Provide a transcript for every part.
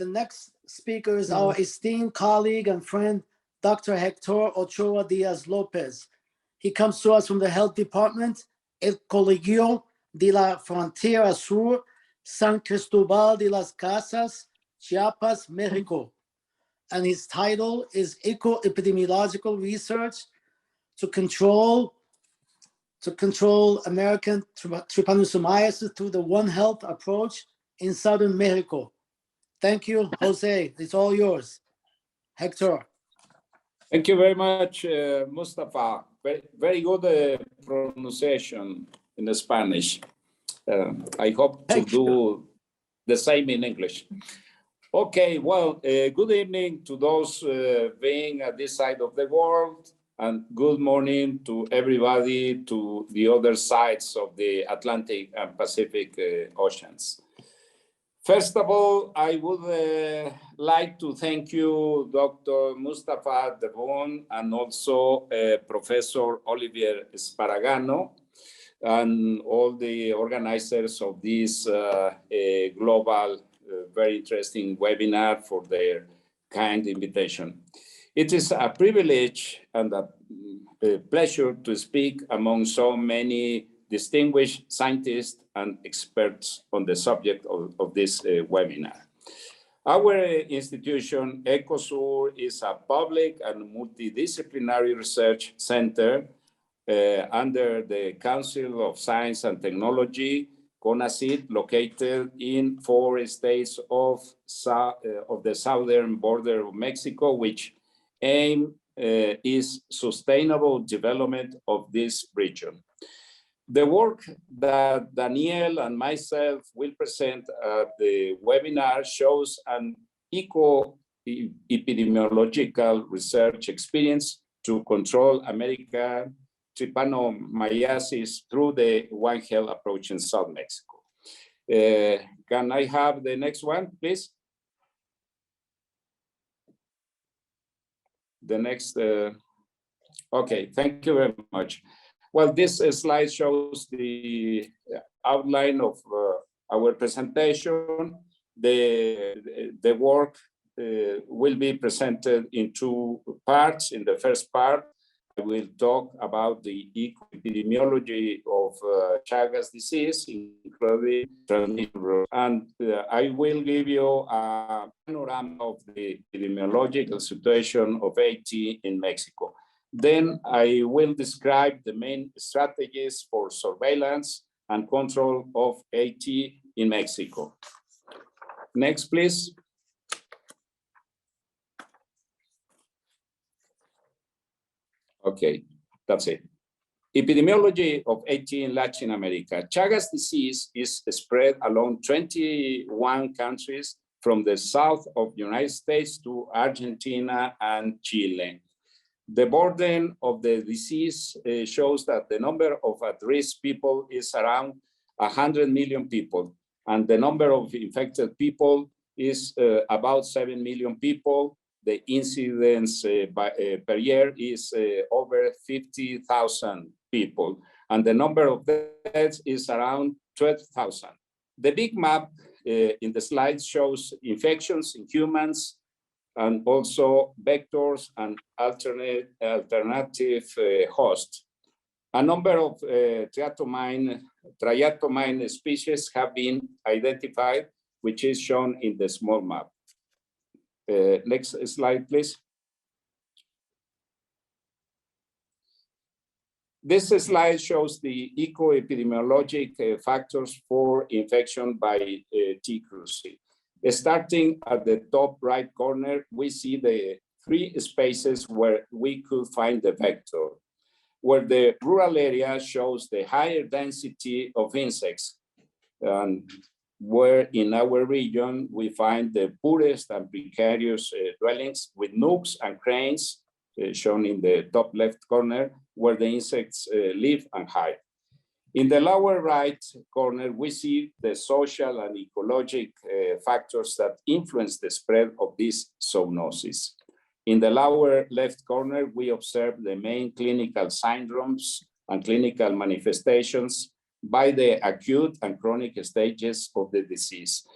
The next speaker is our esteemed colleague and friend, Dr. Héctor Ochoa Diaz-López. He comes to us from the Health Department, El Colegio de la Frontera Sur, San Cristobal de las Casas, Chiapas, Mexico. And his title is Eco-epidemiological Research to control American Trypanosomiasis through the One Health approach in Southern Mexico. Thank you, Jose. It's all yours. Héctor. Thank you very much, Mustafa. Very good pronunciation in Spanish. I hope to do the same in English. Okay, well, good evening to those being at this side of the world, and good morning to everybody to the other sides of the Atlantic and Pacific Oceans. First of all, I would like to thank you, Dr. Mustafa Debon, and also Professor Olivier Sparagano, and all the organizers of this global, very interesting webinar for their kind invitation. It is a privilege and a pleasure to speak among so many distinguished scientists and experts on the subject of this webinar. Our institution, ECOSUR, is a public and multidisciplinary research center under the Council of Science and Technology, CONACYT, located in 4 states of the southern border of Mexico, which aim is sustainable development of this region. The work that Daniel and myself will present at the webinar shows an eco-epidemiological research experience to control American Trypanosomiasis through the One Health approach in South Mexico. Can I have the next one, please? The next, okay, thank you very much. Well, this slide shows the outline of our presentation. The work will be presented in 2 parts. In the first part, I will talk about the epidemiology of Chagas disease, including transmission, and I will give you a panorama of the epidemiological situation of AT in Mexico. Then I will describe the main strategies for surveillance and control of AT in Mexico. Next, please. Okay, that's it. Epidemiology of AT in Latin America. Chagas disease is spread along 21 countries from the south of the United States to Argentina and Chile. The burden of the disease shows that the number of at-risk people is around 100 million people, and the number of infected people is about 7 million people. The incidence per year is over 50,000 people, and the number of deaths is around 12,000. The big map in the slide shows infections in humans, and also vectors and alternative hosts. A number of triatomine species have been identified, which is shown in the small map. Next slide, please. This slide shows the eco-epidemiologic factors for infection by T. cruzi. Starting at the top right corner, we see the 3 spaces where we could find the vector, where the rural area shows the higher density of insects, and where in our region we find the poorest and precarious dwellings with nooks and cranes, shown in the top left corner, where the insects live and hide. In the lower right corner, we see the social and ecologic factors that influence the spread of this zoonosis. In the lower left corner, we observe the main clinical syndromes and clinical manifestations by the acute and chronic stages of the disease.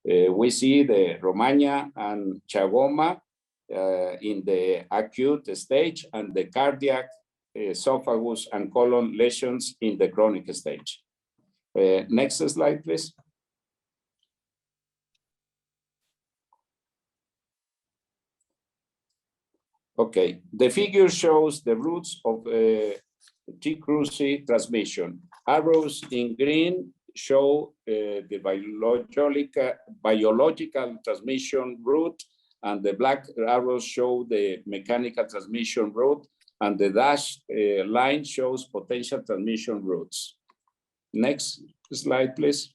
We see the Romagna and Chagoma in the acute stage, and the cardiac, esophagus, and colon lesions in the chronic stage. Next slide, please. Okay, the figure shows the routes of T. cruzi transmission. Arrows in green show the biological transmission route, and the black arrows show the mechanical transmission route, and the dashed line shows potential transmission routes. Next slide, please.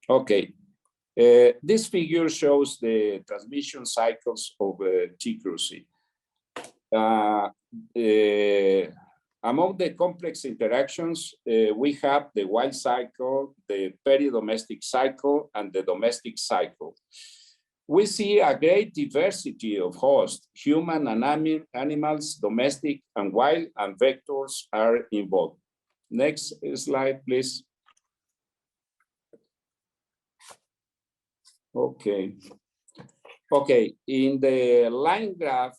Okay, this figure shows the transmission cycles of T. cruzi. Among the complex interactions, we have the wild cycle, the peri-domestic cycle, and the domestic cycle. We see a great diversity of hosts, human and animals, domestic and wild, and vectors are involved. Next slide, please. Okay. Okay, in the line graph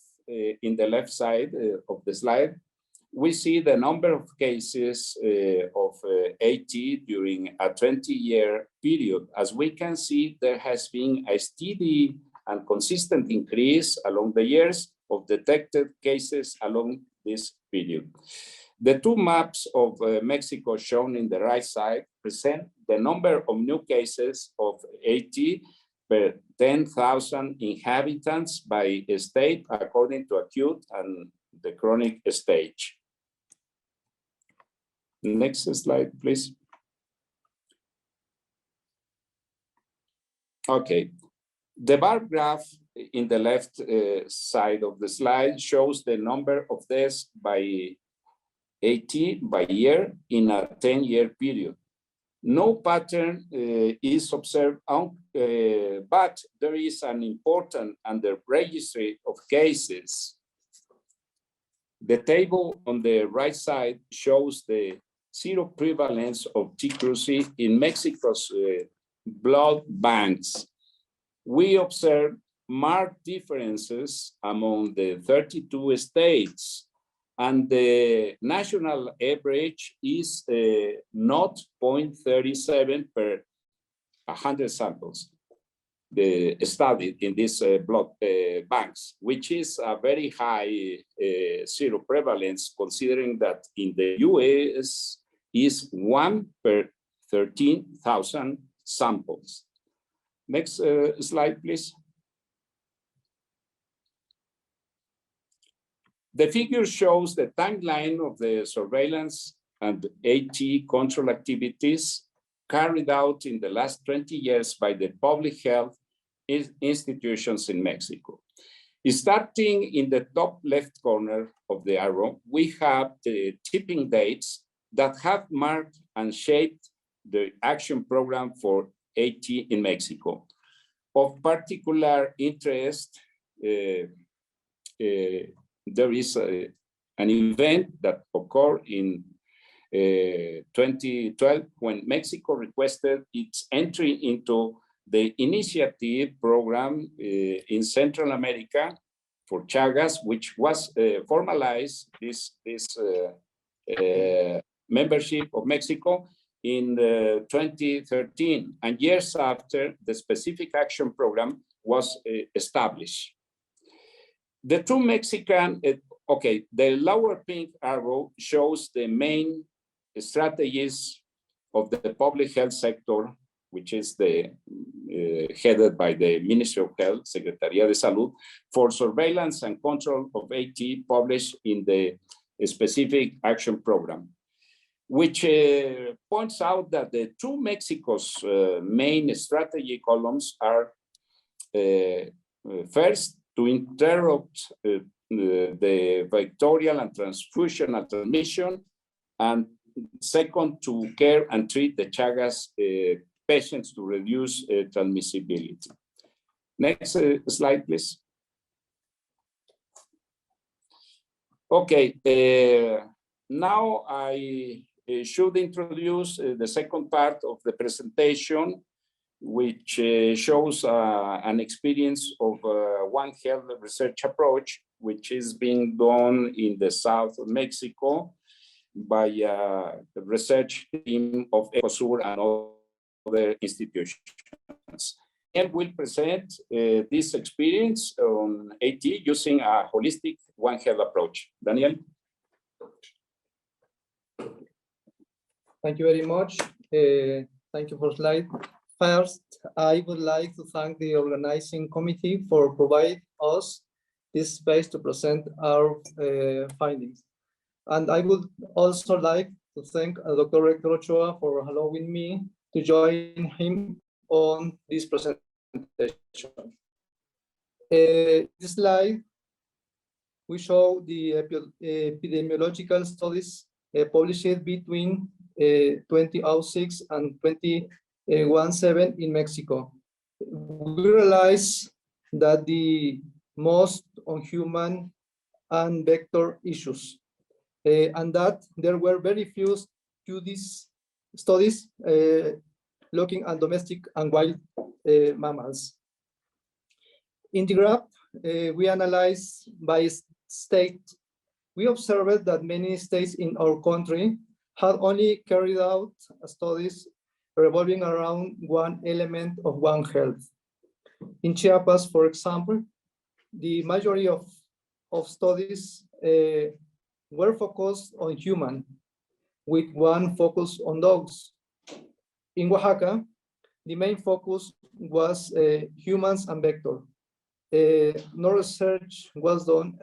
in the left side of the slide, we see the number of cases of AT during a 20-year period. As we can see, there has been a steady and consistent increase along the years of detected cases along this period. The two maps of Mexico shown in the right side present the number of new cases of AT per 10,000 inhabitants by state according to acute and the chronic stage. Next slide, please. Okay, the bar graph in the left side of the slide shows the number of deaths by AT by year in a 10-year period. No pattern is observed, but there is an important under registry of cases. The table on the right side shows the zero prevalence of T. cruzi in Mexico's blood banks. We observe marked differences among the 32 states, and the national average is not 0.37 per 100 samples studied in these blood banks, which is a very high zero prevalence, considering that in the US is 1 per 13,000 samples. Next slide, please. The figure shows the timeline of the surveillance and AT control activities carried out in the last 20 years by the public health institutions in Mexico. Starting in the top left corner of the arrow, we have the tipping dates that have marked and shaped the action program for AT in Mexico. Of particular interest, there is an event that occurred in 2012 when Mexico requested its entry into the initiative program in Central America for Chagas, which was formalized this membership of Mexico in 2013, and years after the specific action program was established. The two Mexican, the lower pink arrow shows the main strategies of the public health sector, which is the headed by the Ministry of Health, Secretaría de Salud, for surveillance and control of AT published in the specific action program, which points out that the two Mexico's main strategy columns are first, to interrupt the vectorial and transfusional transmission, and second, to care and treat the Chagas patients to reduce transmissibility. Next slide, please. Okay, now I should introduce the second part of the presentation, which shows an experience of One Health research approach, which is being done in the south of Mexico by the research team of ECOSUR and other institutions. And will present this experience on AT using a holistic One Health approach. Daniel? Thank you very much. Thank you for slide. First, I would like to thank the organizing committee for providing us this space to present our findings. And I would also like to thank Dr. Héctor Ochoa for allowing me to join him on this presentation. This slide, we show the epidemiological studies published between 2006 and 2017 in Mexico. We realize that the most on human and vector issues, and that there were very few studies looking at domestic and wild mammals. In the graph, we analyze by state. We observed that many states in our country had only carried out studies revolving around one element of One Health. In Chiapas, for example, the majority of studies were focused on human, with one focus on dogs. In Oaxaca, the main focus was humans and vector. No research was done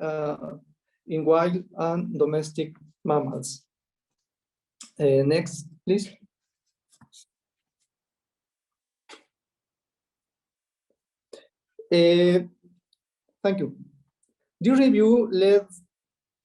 in wild and domestic mammals. Next, please. Thank you. This review led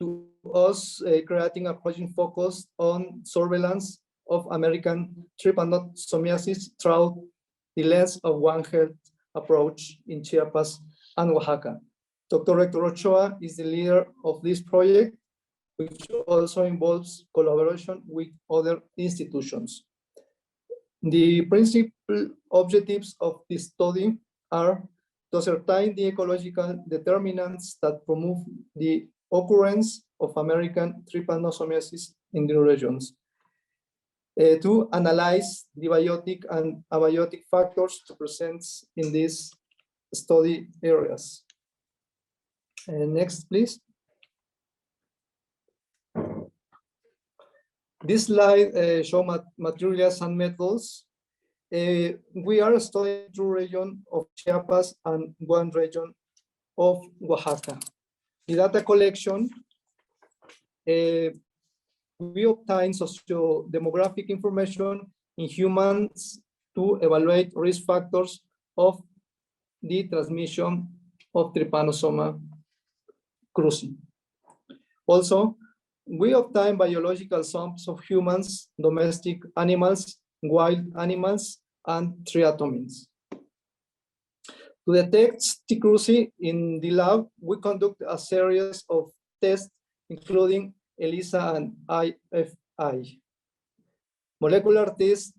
to us creating a project focused on surveillance of American Trypanosomiasis through the lens of One Health approach in Chiapas and Oaxaca. Dr. Héctor Ochoa is the leader of this project, which also involves collaboration with other institutions. The principal objectives of this study are to ascertain the ecological determinants that promote the occurrence of American Trypanosomiasis in the regions, to analyze the biotic and abiotic factors present in these study areas. Next, please. This slide shows materials and methods. We are studying two regions of Chiapas and one region of Oaxaca. The data collection, we obtain socio-demographic information in humans to evaluate risk factors of the transmission of Trypanosoma cruzi. Also, we obtain biological samples of humans, domestic animals, wild animals, and triatomins. To detect T. cruzi in the lab, we conduct a series of tests, including ELISA and IFI. Molecular tests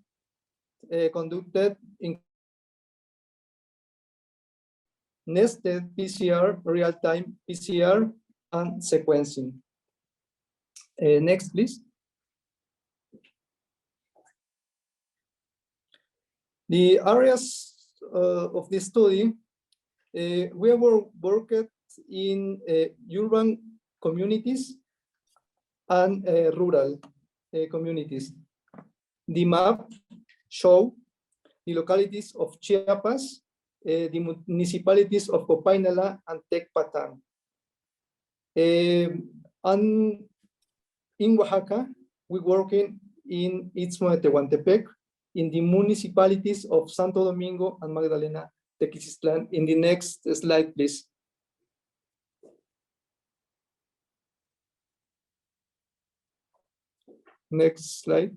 conducted in nested PCR, real-time PCR, and sequencing. Next, please. The areas of this study, we have worked in urban communities and rural communities. The map shows the localities of Chiapas, the municipalities of Copainala and Tecpatán. And in Oaxaca, we're working in Istmo de Tehuantepec, in the municipalities of Santo Domingo and Magdalena Tequisistlan. In the next slide, please. Next slide.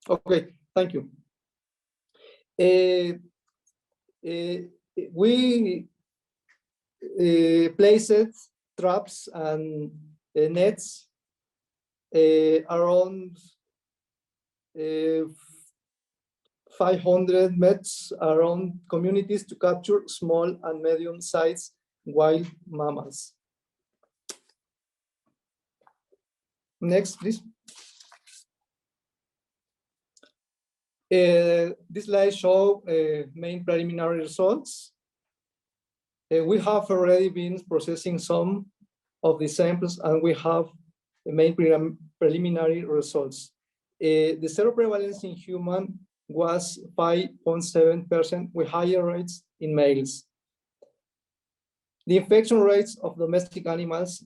Okay, thank you. We placed traps and nets around 500 meters around communities to capture small and medium-sized wild mammals. Next, please. This slide shows main preliminary results. We have already been processing some of the samples, and we have the main preliminary results. The seroprevalence in human was 5.7% with higher rates in males. The infection rates of domestic animals,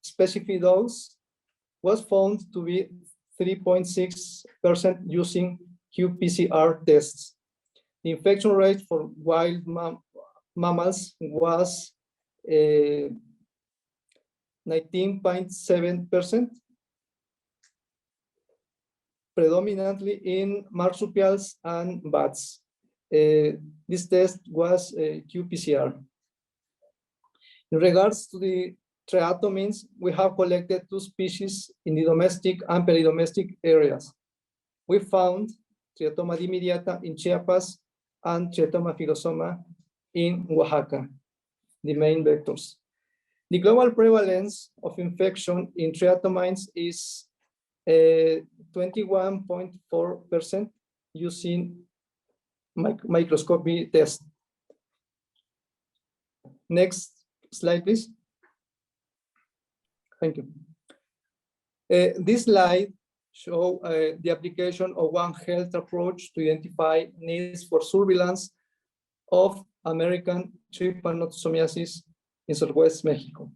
specific dogs, was found to be 3.6% using qPCR tests. The infection rate for wild mammals was 19.7%, predominantly in marsupials and bats. This test was qPCR. In regards to the triatomins, we have collected 2 species in the domestic and peridomestic areas. We found Triatoma dimidiata in Chiapas and Triatoma filosoma in Oaxaca, the main vectors. The global prevalence of infection in triatomines is 21.4% using microscopy test. Next slide, please. Thank you. This slide shows the application of One Health approach to identify needs for surveillance of American trypanosomiasis in Southwest Mexico.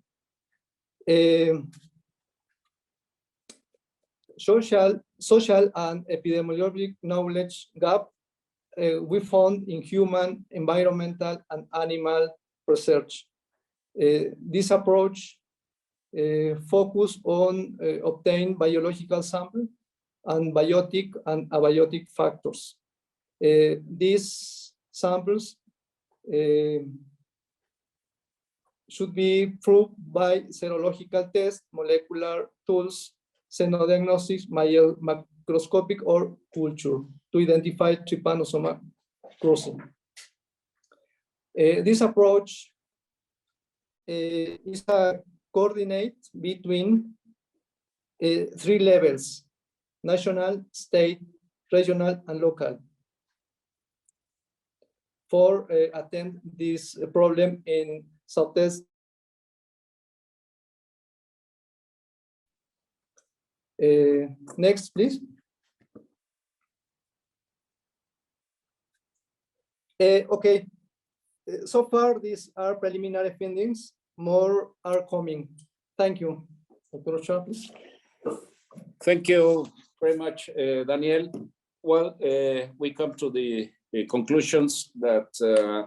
Social and epidemiologic knowledge gap we found in human, environmental, and animal research. This approach focus on obtain biological sample and biotic and abiotic factors. These samples should be proved by serological tests, molecular tools, xenodiagnostics, macroscopic or culture to identify trypanosoma crossing. This approach is a coordinate between 3 levels: national, state, regional, and local, for attend this problem in Southeast. Next, please. Okay, so far these are preliminary findings. More are coming. Thank you. Dr. Ochoa, please. Thank you very much, Daniel. Well, we come to the conclusions that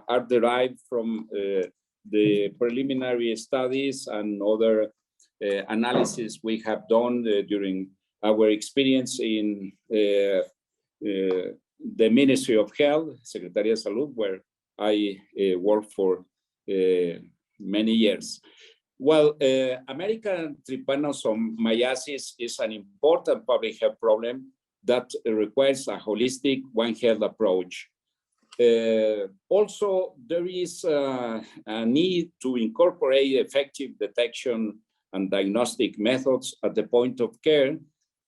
are derived from the preliminary studies and other analysis we have done during our experience in the Ministry of Health, Secretaría de Salud, where I worked for many years. Well, American trypanosomiasis is an important public health problem that requires a holistic One Health approach. Also, there is a need to incorporate effective detection and diagnostic methods at the point of care,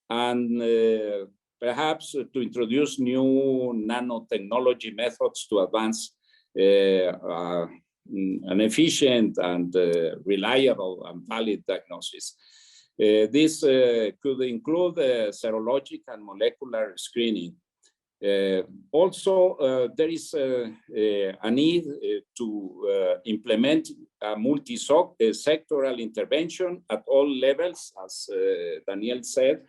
and perhaps to introduce new nanotechnology methods to advance an efficient and reliable and valid diagnosis. This could include serologic and molecular screening. Also, there is a need to implement a multi-sectoral intervention at all levels, as Daniel said,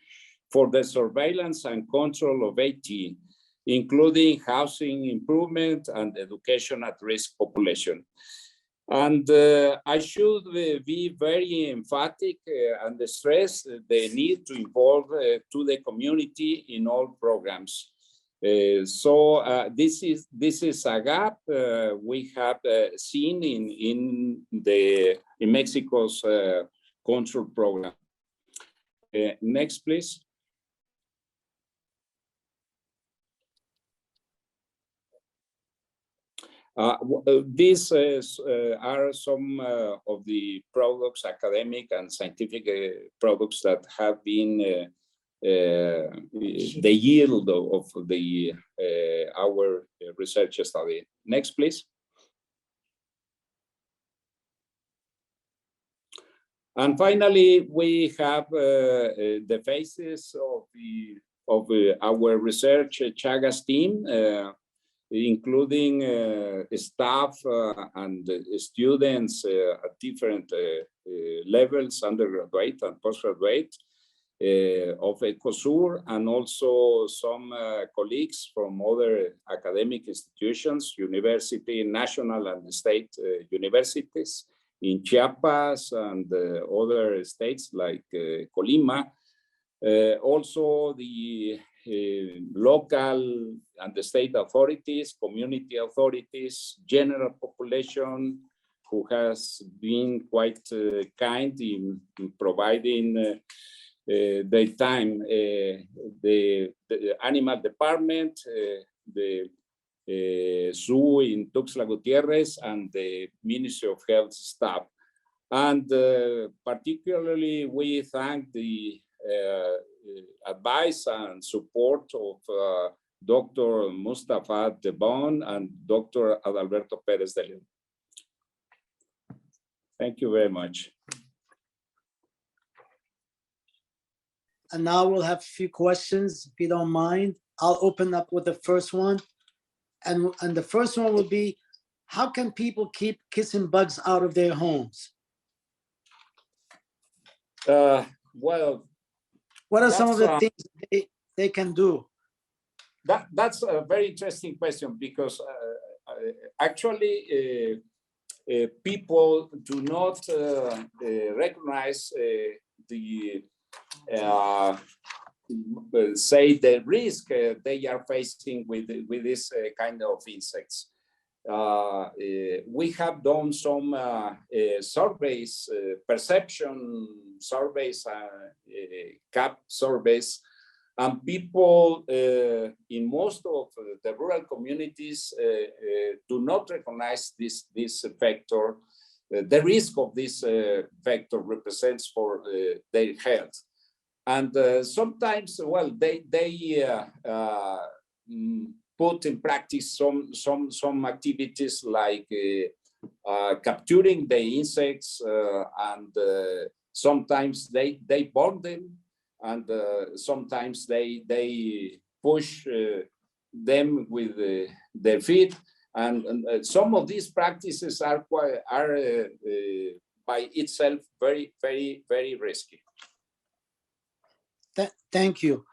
for the surveillance and control of AT, including housing improvement and education at risk population. And I should be very emphatic and stress the need to involve to the community in all programs. So this is a gap we have seen in Mexico's control program. Next, please. These are some of the products, academic and scientific products that have been the yield of the our research study. Next, please. And finally, we have the faces of our research Chagas team, including staff and students at different levels, undergraduate and postgraduate of ECOSUR, and also some colleagues from other academic institutions, university, national and state universities in Chiapas and other states like Colima. Also the local and the state authorities, community authorities, general population, who has been quite kind in providing their time, the animal department, the zoo in Tuxtla Gutierrez, and the Ministry of Health staff. And particularly, we thank the advice and support of Dr. Mustafa Debon and Dr. Adalberto Perez de Leon. Thank you very much. And now we'll have a few questions, if you don't mind. I'll open up with the first one. And the first one will be, how can people keep kissing bugs out of their homes? Well, what are some of the things they can do? That's a very interesting question, because actually people do not recognize say the risk they are facing with this kind of insects. We have done some surveys, perception surveys, CAP surveys, and people in most of the rural communities do not recognize this vector, the risk of this vector represents for their health. And sometimes, well, they put in practice some activities like capturing the insects, and sometimes they burn them, and sometimes they push them with their feet, and some of these practices are by itself very, very, very risky. Thank you.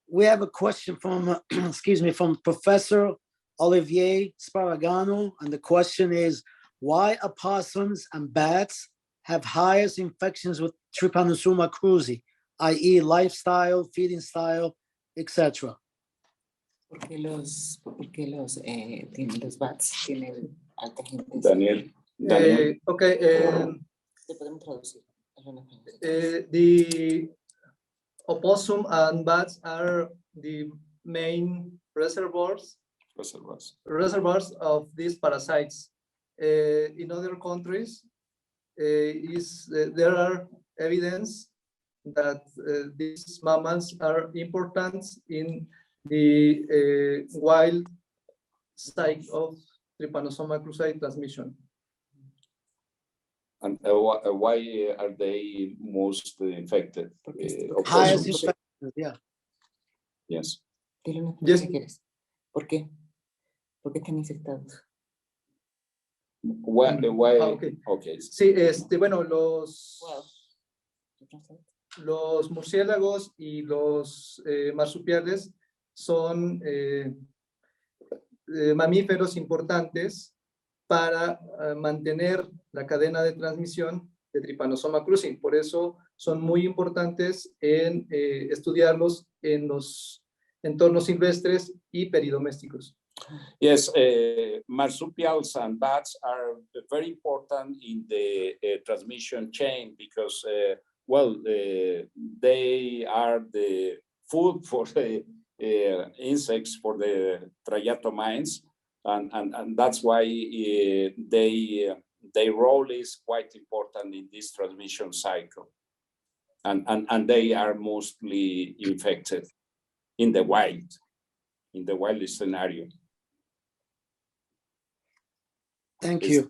We have a question from, excuse me, from Professor Olivier Sparagano, and the question is, why opossums and bats have highest infections with Trypanosoma cruzi, i.e. lifestyle, feeding style, etc.? Porque los bats tienen alta gente. Daniel. Okay. Le podemos traducir. The opossum and bats are the main reservoirs of these parasites. In other countries, there are evidence that these mammals are important in the wild site of Trypanosoma cruzi transmission. And why are they most infected? Highest infections, yeah. Yes. Yes. ¿Por qué? ¿Por qué están infectados? Why? Okay. Okay. Sí, bueno, los murciélagos y los marsupiales son mamíferos importantes para mantener la cadena de transmisión de Trypanosoma cruzi. Por eso son muy importantes en estudiarlos en los entornos silvestres y peridomésticos. Yes, marsupials and bats are very important in the transmission chain, because well, they are the food for the insects, for the triatomines, and that's why their role is quite important in this transmission cycle. And they are mostly infected in the wild scenario. Thank you.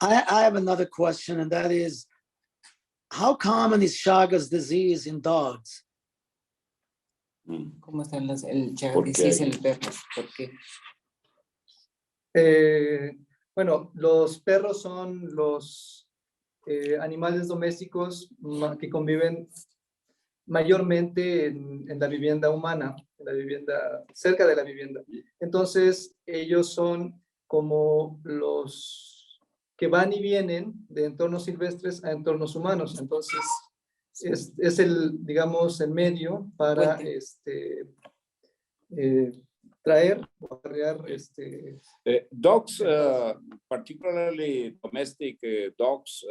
I have another question, and that is, how common is Chagas disease in dogs? ¿Cómo están el Chagas disease en perros? ¿Por qué? Bueno, los perros son los animales domésticos que conviven mayormente en la vivienda humana, en la vivienda, cerca de la vivienda. Entonces, ellos son como los que van y vienen de entornos silvestres a entornos humanos. Entonces, es el, digamos, el medio para traer o acarrear dogs, particularly domestic dogs,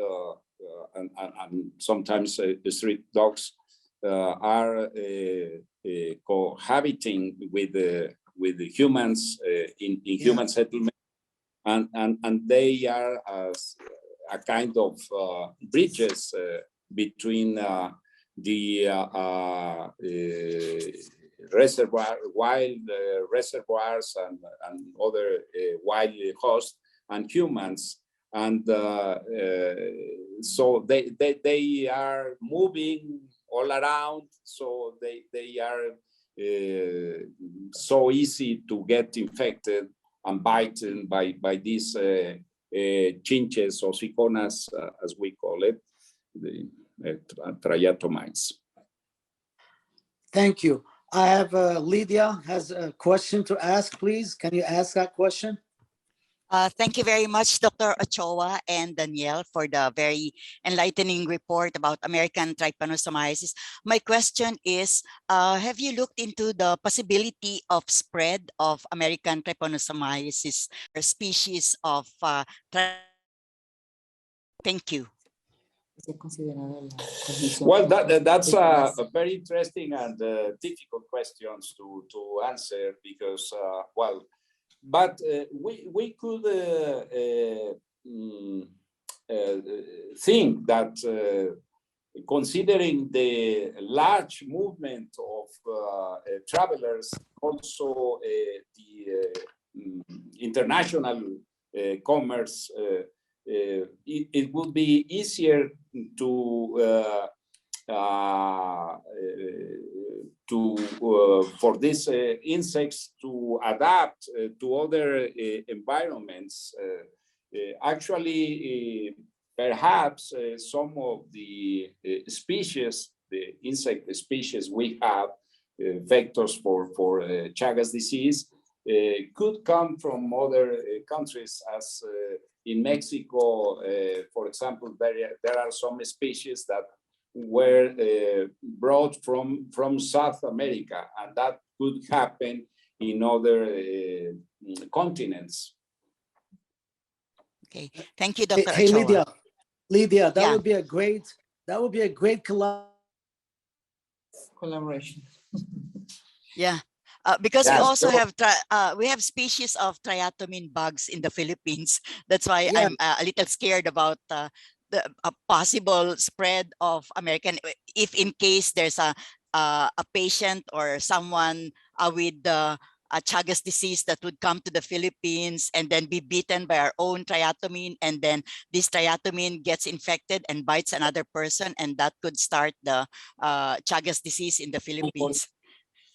and sometimes street dogs, are cohabiting with the humans in human settlement, and they are as a kind of bridges between the reservoir, wild reservoirs and other wild hosts and humans, and so they are moving all around, so they are so easy to get infected and bitten by these chinches or ciconas, as we call it, the triatomines. Thank you. I have Lydia has a question to ask, please. Can you ask that question? Thank you very much, Dr. Ochoa and Danielle, for the very enlightening report about American trypanosomiasis. My question is, have you looked into the possibility of spread of American trypanosomiasis or species of Thank you. Well, that's a very interesting and difficult questions to answer, because, well, but we could think that considering the large movement of travelers, also the international commerce, it would be easier for these insects to adapt to other environments. Actually, perhaps some of the species, the insect species we have, vectors for Chagas disease, could come from other countries, as in Mexico, for example, there are some species that were brought from South America, and that could happen in other continents. Okay, thank you, Dr. Hey, Ochoa. Lydia, that Yeah. would be a great collaboration. Yeah. Because Yeah, we also sure. have species of triatomine bugs in the Philippines. That's why Yeah. I'm a little scared about the possible spread of American, if in case there's a patient or someone with a Chagas disease that would come to the Philippines and then be bitten by our own triatomine, and then this triatomine gets infected and bites another person, and that could start the Chagas disease in the Philippines.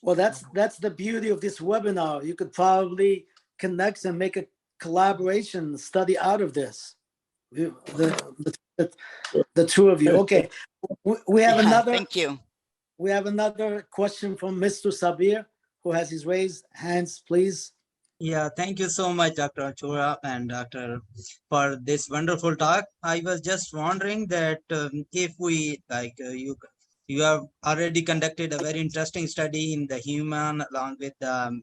Well, that's the beauty of this webinar. You could probably connect and make a collaboration study out of this. The two of you. Okay, we have another. Thank you. We have another question from Mr. Sabir, who has his raised hands, please. Yeah, thank you so much, Dr. Ochoa and Dr. for this wonderful talk. I was just wondering that if we, like you have already conducted a very interesting study in the human, along with the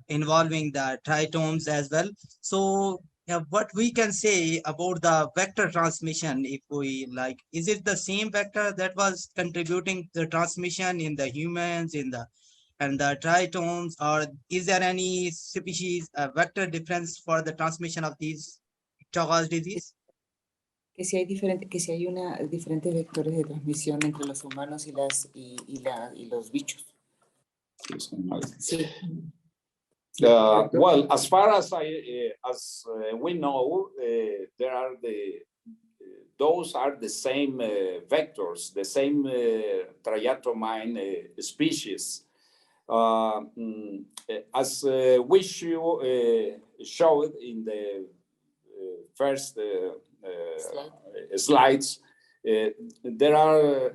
involving the tritomes as well. So yeah, what we can say about the vector transmission, if we like, is it the same vector that was contributing the transmission in the humans, in the and the tritones, or is there any species vector difference for the transmission of these Chagas disease? Que si hay diferentes vectores de transmisión entre los humanos y los bichos. Sí. Well, as far as we know, those are the same vectors, the same triatomine species. As we showed in the first slides, there are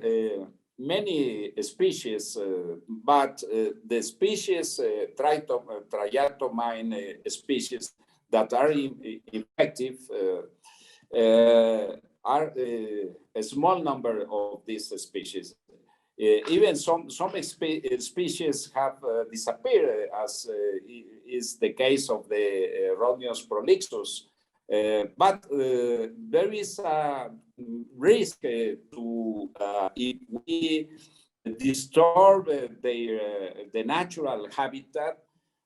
many species, but the species, triatomine species that are effective are a small number of these species. Even some species have disappeared, as is the case of the Rhodius prolixus. But there is a risk to if we disturb the natural habitat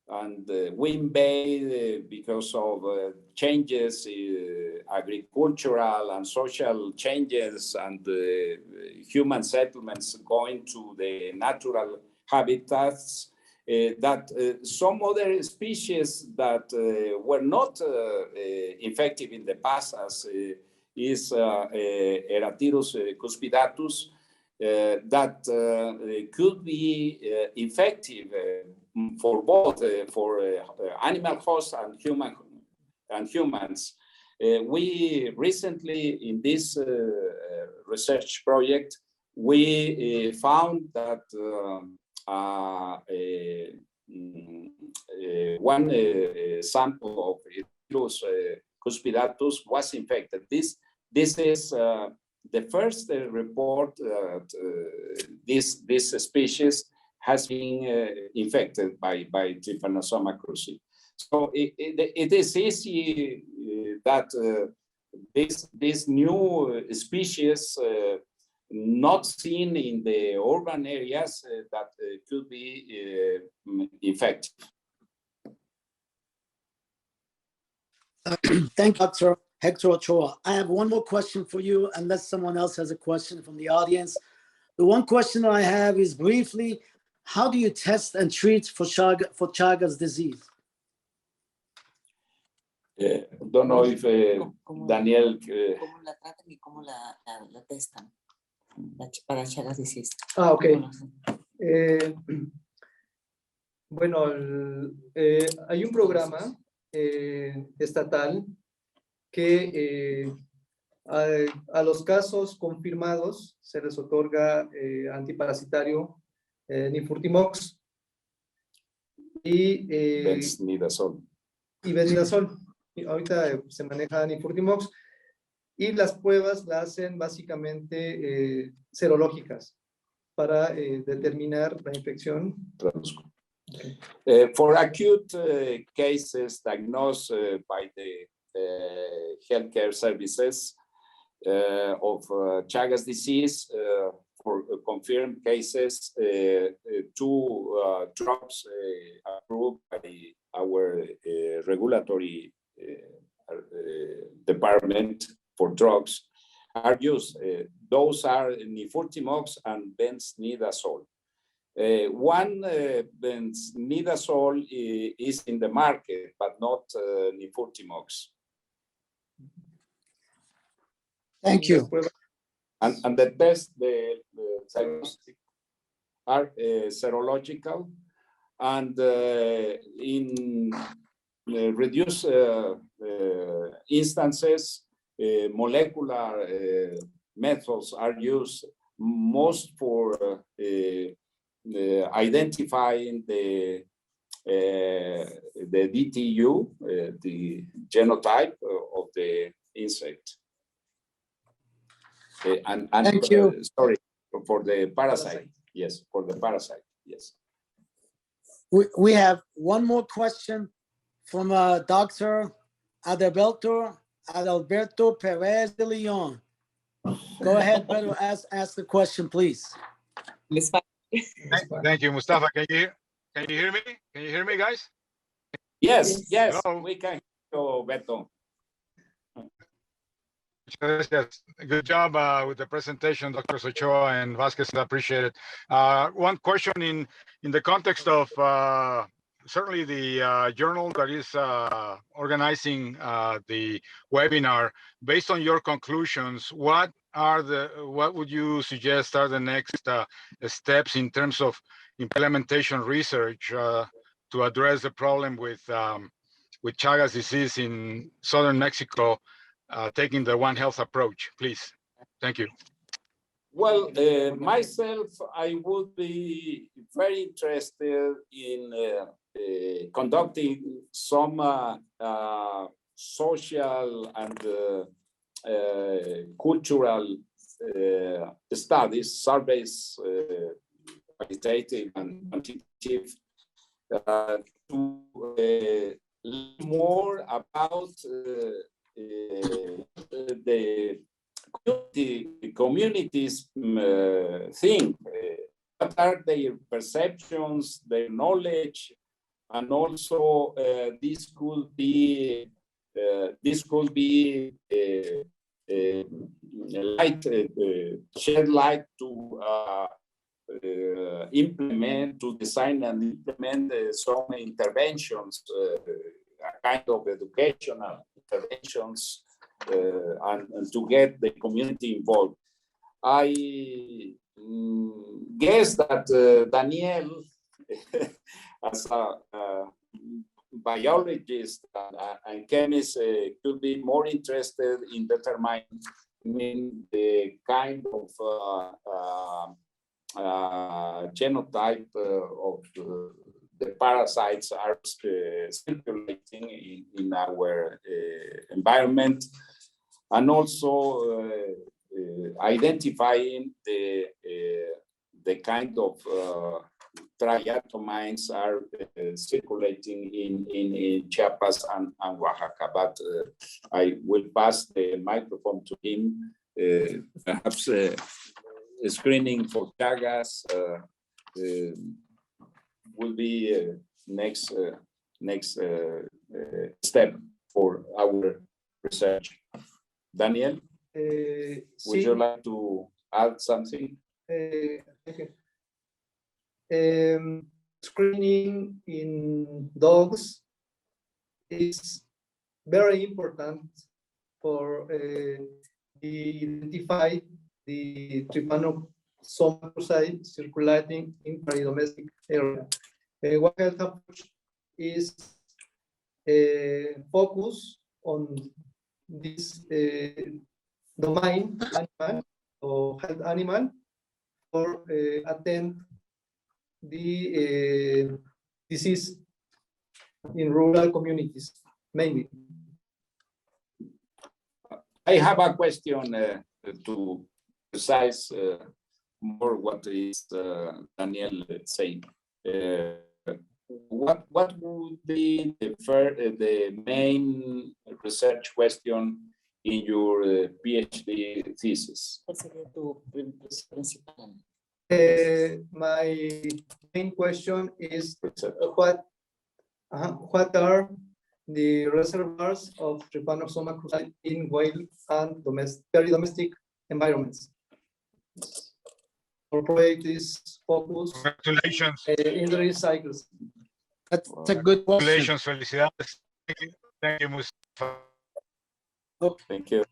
and we invade because of changes, agricultural and social changes, and human settlements going to the natural habitats, that some other species that were not effective in the past, as is Eratirus cuspidatus, that could be effective for both for animal hosts and humans. We recently, in this research project, we found that one sample of Eratirus cuspidatus was infected. This is the first report that this species has been infected by Trypanosoma cruzi. So it is easy that this new species not seen in the urban areas that could be effective. Thank you, Dr. Héctor Ochoa. I have one more question for you, unless someone else has a question from the audience. The one question I have is briefly, how do you test and treat for Chagas disease? Don't know if Daniel... ¿Cómo la tratan y cómo la testan para Chagas disease? Ah, ok. Bueno, hay un programa estatal que a los casos confirmados se les otorga antiparasitario Nifurtimox y Benznidazol. Y Benznidazol. Ahorita se maneja Nifurtimox y las pruebas las hacen básicamente serológicas para determinar la infección. Okay. For acute cases diagnosed by the healthcare services of Chagas disease, for confirmed cases, 2 drugs approved by our regulatory department for drugs are used. Those are Nifurtimox and Benznidazol. One Benznidazol is in the market, but not Nifurtimox. Thank you. And the test, the diagnostic are serological, and in reduced instances, molecular methods are used most for identifying the DTU, the genotype of the insect. And Thank you. Sorry, for the parasite. Yes, for the parasite. Yes. We have one more question from Dr. Adalberto Perez de Leon. Go ahead, Pedro, ask the question, please. Thank you, Mustafa. Can you hear me? Can you hear me, guys? Yes, Hello. we can hear you, Beto. Yes, good job with the presentation, Dr. Ochoa and Vasquez. I appreciate it. One question in the context of certainly the journal that is organizing the webinar. Based on your conclusions, what would you suggest are the next steps in terms of implementation research to address the problem with Chagas disease in southern Mexico? Taking the One Health approach, please. Thank you. Well, myself, I would be very interested in conducting some social and cultural studies, surveys, qualitative and quantitative, to learn more about the communities think. What are their perceptions, their knowledge, and also this could be shed light to implement, to design and implement some interventions, a kind of educational interventions, and to get the community involved. I guess that Daniel, as a biologist and chemist, could be more interested in determining the kind of genotype of the parasites are circulating in our environment, and also identifying the kind of triatomines are circulating in Chiapas and Oaxaca. But I will pass the microphone to him. Perhaps screening for Chagas will be next step for our research. Daniel, would you like to add something? Okay. Screening in dogs is very important for identify the trypanosomiasis circulating in peri-domestic area. One Health approach is focus on this domain animal or health animal for attend the disease in rural communities mainly. I have a question to precise more what is Daniel saying. What would be the main research question in your PhD thesis? My main question is what are the reservoirs of Trypanosoma cruzi in wild and peri-domestic environments? Our project is focused Congratulations. in the cycles. That's a good question. Congratulations, felicidades. Thank you, Mustafa. Thank you.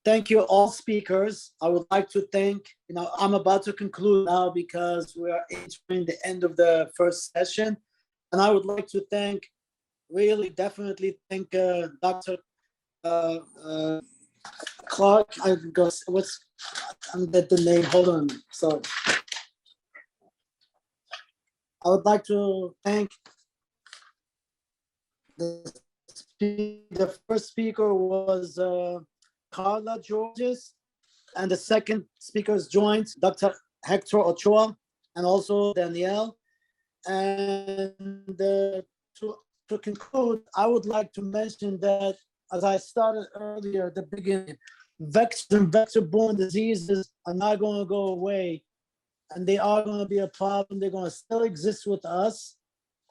Thank you all speakers. I would like to thank, I'm about to conclude now because we are entering the end of the first session. And I would like to definitely thank Dr. Clark. I get the name, hold on, sorry. I would like to thank the first speaker was Carla Georges, and the second speakers joined Dr. Héctor Ochoa and also Danielle. And to conclude, I would like to mention that, as I started earlier at the beginning, vectors and vector-borne diseases are not going to go away, and they are going to be a problem. They're going to still exist with us.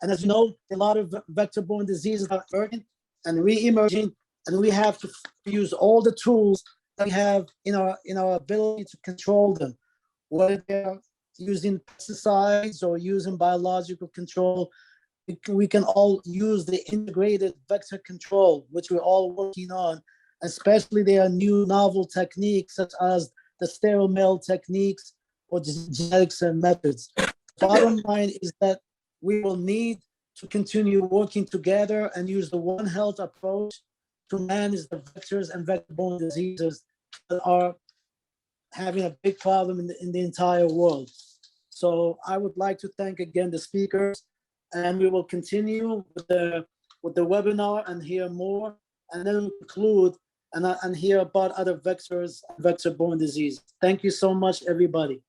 And as you know, a lot of vector-borne diseases are emerging and re-emerging, and we have to use all the tools that we have in our ability to control them, whether they're using pesticides or using biological control. We can all use the integrated vector control, which we're all working on. Especially there are new novel techniques such as the sterile mail techniques or genetics and methods. Bottom line is that we will need to continue working together and use the One Health approach to manage the vectors and vector-borne diseases that are having a big problem in the entire world. So I would like to thank again the speakers, and we will continue with the webinar and hear more, and then conclude and hear about other vectors and vector-borne disease. Thank you so much, everybody.